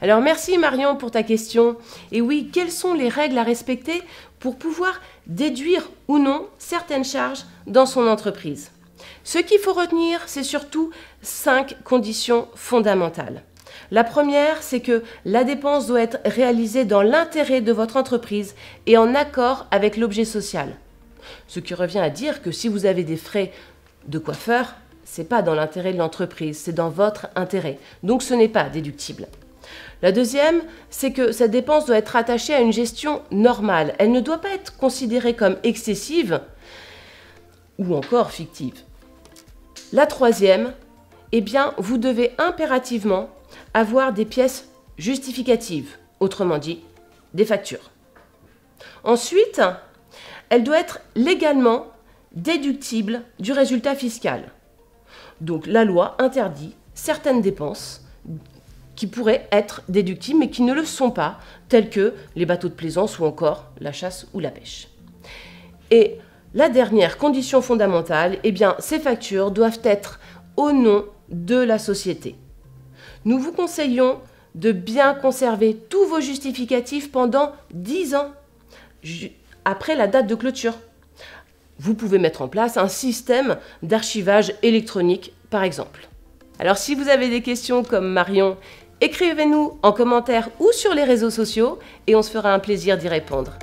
Alors merci Marion pour ta question. Et oui, quelles sont les règles à respecter pour pouvoir déduire ou non certaines charges dans son entreprise? Ce qu'il faut retenir, c'est surtout 5 conditions fondamentales. La première, c'est que la dépense doit être réalisée dans l'intérêt de votre entreprise et en accord avec l'objet social. Ce qui revient à dire que si vous avez des frais de coiffeur, ce n'est pas dans l'intérêt de l'entreprise, c'est dans votre intérêt. Donc ce n'est pas déductible. La deuxième, c'est que cette dépense doit être attachée à une gestion normale. Elle ne doit pas être considérée comme excessive ou encore fictive. La troisième, eh bien, vous devez impérativement avoir des pièces justificatives, autrement dit, des factures. Ensuite, elle doit être légalement déductible du résultat fiscal. Donc la loi interdit certaines dépenses qui pourraient être déductibles mais qui ne le sont pas, telles que les bateaux de plaisance ou encore la chasse ou la pêche. Et la dernière condition fondamentale, eh bien, ces factures doivent être au nom de la société. Nous vous conseillons de bien conserver tous vos justificatifs pendant 10 ans après la date de clôture. Vous pouvez mettre en place un système d'archivage électronique, par exemple. Alors si vous avez des questions comme Marion, écrivez-nous en commentaire ou sur les réseaux sociaux et on se fera un plaisir d'y répondre.